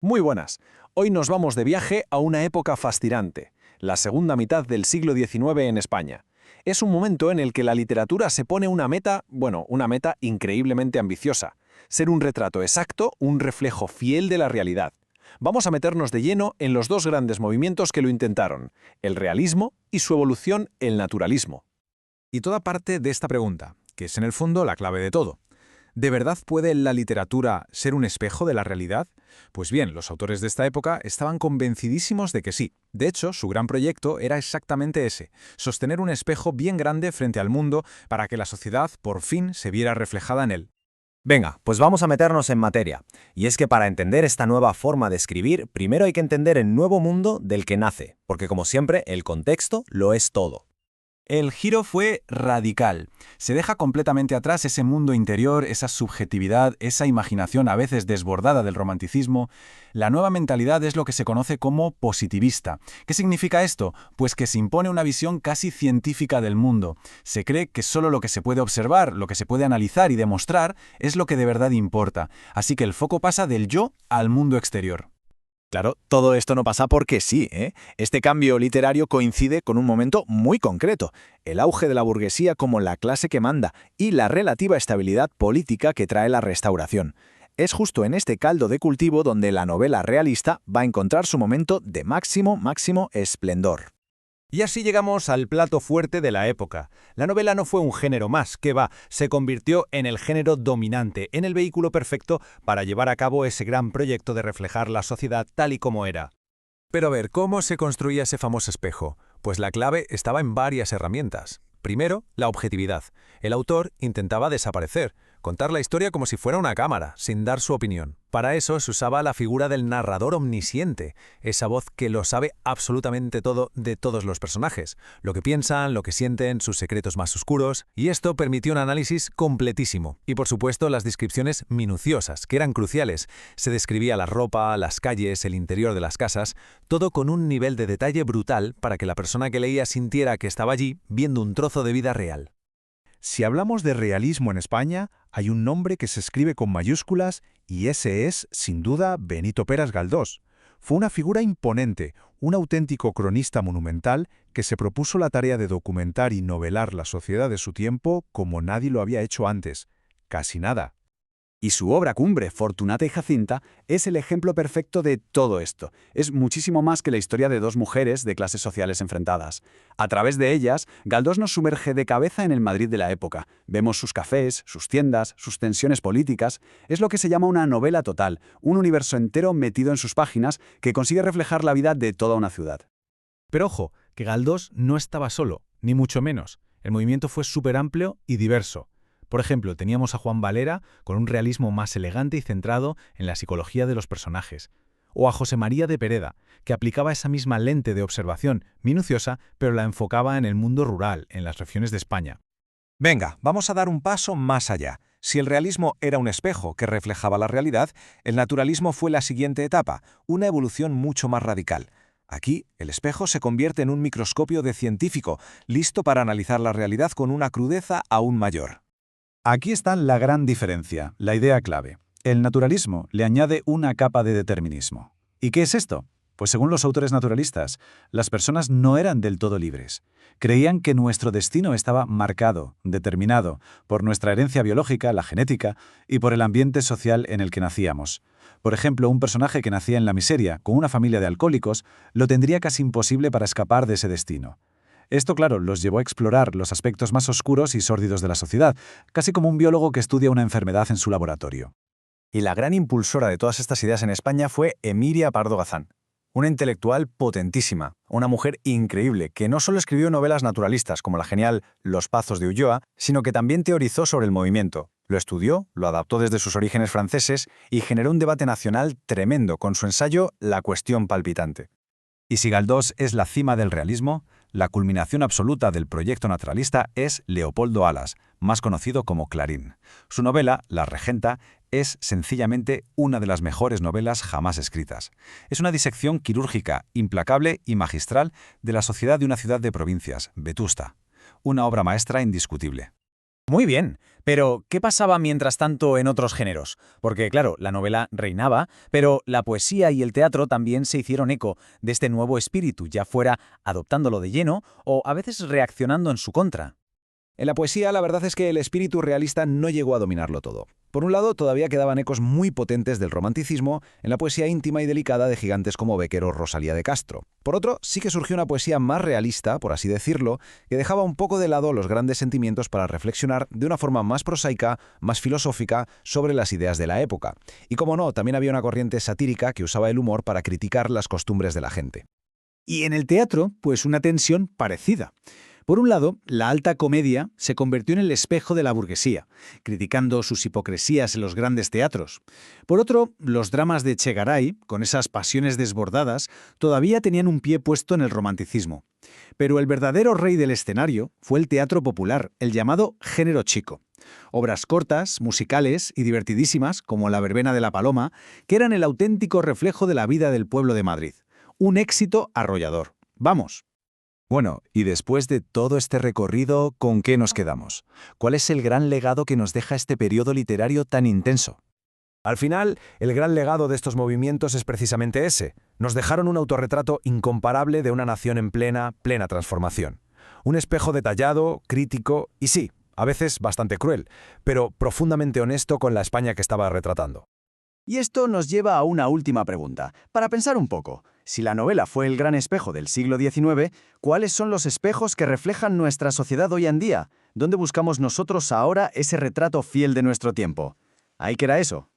Muy buenas. Hoy nos vamos de viaje a una época fascinante, la segunda mitad del siglo XIX en España. Es un momento en el que la literatura se pone una meta, una meta increíblemente ambiciosa: ser un retrato exacto, un reflejo fiel de la realidad. Vamos a meternos de lleno en los dos grandes movimientos que lo intentaron: el realismo y su evolución, el naturalismo. Y toda parte de esta pregunta, que es en el fondo la clave de todo. ¿De verdad puede la literatura ser un espejo de la realidad? Pues bien, los autores de esta época estaban convencidísimos de que sí. De hecho, su gran proyecto era exactamente ese: sostener un espejo bien grande frente al mundo para que la sociedad por fin se viera reflejada en él. Venga, pues vamos a meternos en materia. Y es que para entender esta nueva forma de escribir, primero hay que entender el nuevo mundo del que nace, porque como siempre, el contexto lo es todo. El giro fue radical. Se deja completamente atrás ese mundo interior, esa subjetividad, esa imaginación a veces desbordada del romanticismo. La nueva mentalidad es lo que se conoce como positivista. ¿Qué significa esto? Pues que se impone una visión casi científica del mundo. Se cree que solo lo que se puede observar, lo que se puede analizar y demostrar, es lo que de verdad importa. Así que el foco pasa del yo al mundo exterior. Claro, todo esto no pasa porque sí, ¿eh? Este cambio literario coincide con un momento muy concreto: el auge de la burguesía como la clase que manda y la relativa estabilidad política que trae la Restauración. Es justo en este caldo de cultivo donde la novela realista va a encontrar su momento de máximo esplendor. Y así llegamos al plato fuerte de la época. La novela no fue un género más, que va, se convirtió en el género dominante, en el vehículo perfecto para llevar a cabo ese gran proyecto de reflejar la sociedad tal y como era. Pero a ver, ¿cómo se construía ese famoso espejo? Pues la clave estaba en varias herramientas. Primero, la objetividad. El autor intentaba desaparecer, contar la historia como si fuera una cámara, sin dar su opinión. Para eso se usaba la figura del narrador omnisciente, esa voz que lo sabe absolutamente todo de todos los personajes, lo que piensan, lo que sienten, sus secretos más oscuros, y esto permitió un análisis completísimo. Y por supuesto las descripciones minuciosas, que eran cruciales. Se describía la ropa, las calles, el interior de las casas, todo con un nivel de detalle brutal para que la persona que leía sintiera que estaba allí viendo un trozo de vida real. Si hablamos de realismo en España, hay un nombre que se escribe con mayúsculas y ese es, sin duda, Benito Pérez Galdós. Fue una figura imponente, un auténtico cronista monumental que se propuso la tarea de documentar y novelar la sociedad de su tiempo como nadie lo había hecho antes. Casi nada. Y su obra cumbre, Fortunata y Jacinta, es el ejemplo perfecto de todo esto. Es muchísimo más que la historia de dos mujeres de clases sociales enfrentadas. A través de ellas, Galdós nos sumerge de cabeza en el Madrid de la época. Vemos sus cafés, sus tiendas, sus tensiones políticas. Es lo que se llama una novela total, un universo entero metido en sus páginas que consigue reflejar la vida de toda una ciudad. Pero ojo, que Galdós no estaba solo, ni mucho menos. El movimiento fue súper amplio y diverso. Por ejemplo, teníamos a Juan Valera con un realismo más elegante y centrado en la psicología de los personajes. O a José María de Pereda, que aplicaba esa misma lente de observación minuciosa, pero la enfocaba en el mundo rural, en las regiones de España. Venga, vamos a dar un paso más allá. Si el realismo era un espejo que reflejaba la realidad, el naturalismo fue la siguiente etapa, una evolución mucho más radical. Aquí, el espejo se convierte en un microscopio de científico, listo para analizar la realidad con una crudeza aún mayor. Aquí está la gran diferencia, la idea clave. El naturalismo le añade una capa de determinismo. ¿Y qué es esto? Pues según los autores naturalistas, las personas no eran del todo libres. Creían que nuestro destino estaba marcado, determinado, por nuestra herencia biológica, la genética, y por el ambiente social en el que nacíamos. Por ejemplo, un personaje que nacía en la miseria, con una familia de alcohólicos, lo tendría casi imposible para escapar de ese destino. Esto, claro, los llevó a explorar los aspectos más oscuros y sórdidos de la sociedad, casi como un biólogo que estudia una enfermedad en su laboratorio. Y la gran impulsora de todas estas ideas en España fue Emilia Pardo Bazán, una intelectual potentísima, una mujer increíble, que no solo escribió novelas naturalistas como la genial Los Pazos de Ulloa, sino que también teorizó sobre el movimiento. Lo estudió, lo adaptó desde sus orígenes franceses y generó un debate nacional tremendo con su ensayo La cuestión palpitante. Y si Galdós es la cima del realismo, la culminación absoluta del proyecto naturalista es Leopoldo Alas, más conocido como Clarín. Su novela, La Regenta, es sencillamente una de las mejores novelas jamás escritas. Es una disección quirúrgica, implacable y magistral de la sociedad de una ciudad de provincias, Vetusta. Una obra maestra indiscutible. Muy bien, Pero, ¿qué pasaba mientras tanto en otros géneros? Porque, claro, la novela reinaba, pero la poesía y el teatro también se hicieron eco de este nuevo espíritu, ya fuera adoptándolo de lleno o a veces reaccionando en su contra. En la poesía, la verdad es que el espíritu realista no llegó a dominarlo todo. Por un lado, todavía quedaban ecos muy potentes del romanticismo en la poesía íntima y delicada de gigantes como Bécquer o Rosalía de Castro. Por otro, sí que surgió una poesía más realista, por así decirlo, que dejaba un poco de lado los grandes sentimientos para reflexionar de una forma más prosaica, más filosófica, sobre las ideas de la época. Y como no, también había una corriente satírica que usaba el humor para criticar las costumbres de la gente. Y en el teatro, pues una tensión parecida. Por un lado, la alta comedia se convirtió en el espejo de la burguesía, criticando sus hipocresías en los grandes teatros. Por otro, los dramas de Chegaray, con esas pasiones desbordadas, todavía tenían un pie puesto en el romanticismo. Pero el verdadero rey del escenario fue el teatro popular, el llamado género chico. Obras cortas, musicales y divertidísimas, como La verbena de la Paloma, que eran el auténtico reflejo de la vida del pueblo de Madrid. Un éxito arrollador. ¡Vamos! Bueno, y después de todo este recorrido, ¿con qué nos quedamos? ¿Cuál es el gran legado que nos deja este periodo literario tan intenso? Al final, el gran legado de estos movimientos es precisamente ese. Nos dejaron un autorretrato incomparable de una nación en plena transformación. Un espejo detallado, crítico y sí, a veces bastante cruel, pero profundamente honesto con la España que estaba retratando. Y esto nos lleva a una última pregunta, para pensar un poco. Si la novela fue el gran espejo del siglo XIX, ¿cuáles son los espejos que reflejan nuestra sociedad hoy en día? ¿Dónde buscamos nosotros ahora ese retrato fiel de nuestro tiempo? Ahí queda eso.